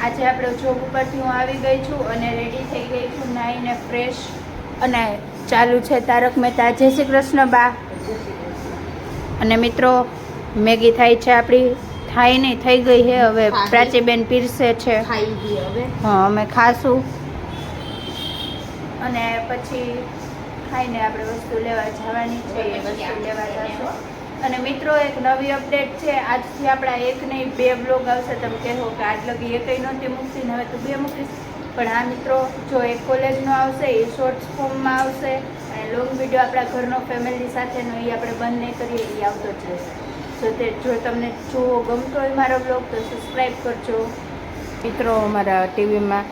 આજે આપણે જોબ ઉપરથી હું આવી ગઈ છું અને રેડી થઈ ગઈ છું, નાહીને ફ્રેશ. અને ચાલુ છે તારક મહેતા. જય શ્રી કૃષ્ણ બા. અને મિત્રો મેગી થાય છે આપણી, થાય નહીં થઈ ગઈ છે હવે. પ્રાચીબેન પીરસે છે, હા અમે ખાશું અને પછી ખાઈને આપણે વસ્તુ લેવા જવાની છે, એ વસ્તુ લેવા જશું. અને મિત્રો એક નવી અપડેટ છે, આજથી આપણા એક નહીં 2 બ્લોગ આવશે. તમે કહેવો કે આજ લગી એકઈ નહોતી મૂકતી ને હવે તો 2 મૂકીશ, પણ હા મિત્રો, જો એક કોલેજનો આવશે એ શોર્ટ્સ ફોર્મમાં આવશે અને લોંગ વિડીયો આપણા ઘરનો ફેમિલી સાથેનો એ આપણે બંધ નહીં કરીએ, એ આવતો જ રહેશે. જો તમને જોવો ગમતો હોય મારો બ્લોગ તો સબસ્ક્રાઈબ કરજો. મિત્રો અમારા ટીવીમાં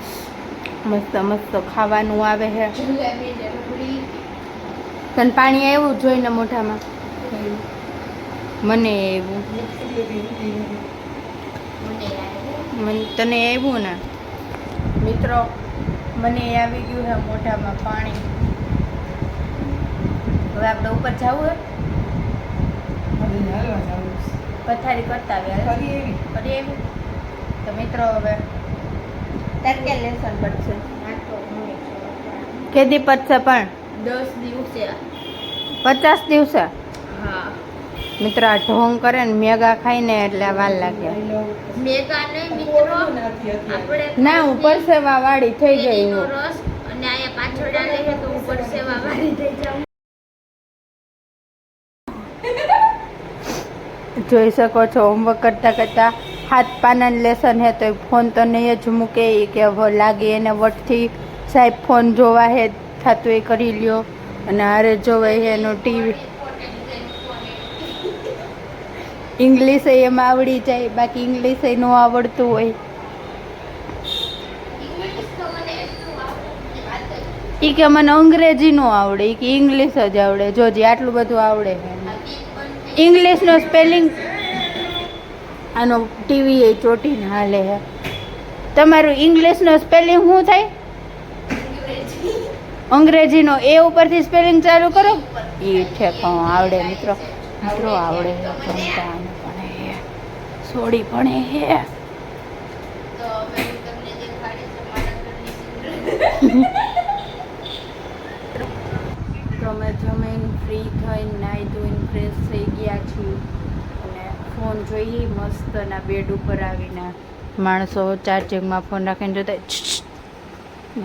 મસ્ત મસ્ત ખાવાનું આવે છે. તને પાણી આવ્યું જોઈને મોઢામાં? મને એવું, તને આવ્યું ને? મિત્રો મને આવી ગયું છે મોઢામાં પાણી. હવે આપણે ઉપર જવું હોય, પથારી કરતા આવી તો મિત્રો હવે તાર કે લેસન પડશે, કેદી પડશે? પણ 10 દિવસે. 50 દિવસે? હા મિત્રો આ ઢોંગ કરે ને મેગા ખાઈને એટલે વાર લાગે. મેગા નહીં મિત્રો, આપણે ના હું પરસેવા વાળી થઈ ગઈ કેરીનો હું. રસ અને આયા પાછળ ડાલે છે તો ઉપર સેવા વાળી થઈ જાવ. જોઈ શકો છો હોમવર્ક કરતા કરતા 7 પાનાનું લેસન હે તો ફોન તો નહીં જ મૂકે, એ કે લાગે એને વટથી સાહેબ ફોન જોવા હે થતું એ કરી લ્યો. અને હારે જોવાય એનો ટીવી. ઇંગ્લિશ એમાં આવડી જાય, બાકી ઇંગ્લિશ ન આવડતું હોય. એ કે મને અંગ્રેજી નો આવડે, એ કે ઇંગ્લિશ જ આવડે. જોજી આટલું બધું આવડે. ઇંગ્લિશનો સ્પેલિંગ આનો ટીવી એ ચોટીને હાલે હે. તમારું ઇંગ્લિશનો સ્પેલિંગ શું થાય? અંગ્રેજીનો એ ઉપરથી સ્પેલિંગ ચાલુ કરો. એ છે પણ આવડે મિત્રો, મિત્રો આવડે. સોડી પણ હે. તો હવે હું તમને દેખાડીશ મારા ઘરની તો અમે જમીન ફ્રી થઈને નાહી ધોઈને ફ્રેશ થઈ ગયા છીએ અને ફોન જોઈએ મસ્તના બેડ ઉપર આવીને. માણસો ચાર્જિંગમાં ફોન રાખીને જોતા.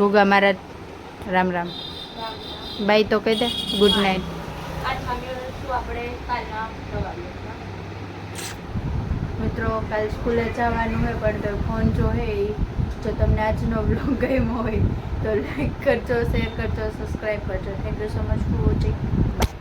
ગુગા મહારાજ રામ રામ. બાય તો કહી દે, ગુડ નાઇટ. આપણે કાલના સવારે મિત્રો કાલ સ્કૂલે જવાનું હોય પણ તો ફોન જો હે. જો તમને આજનો બ્લોગ ગમ્યો હોય તો લાઈક કરજો, શેર કરજો, સબસ્ક્રાઈબ કરજો. Thank you so much for watching. By.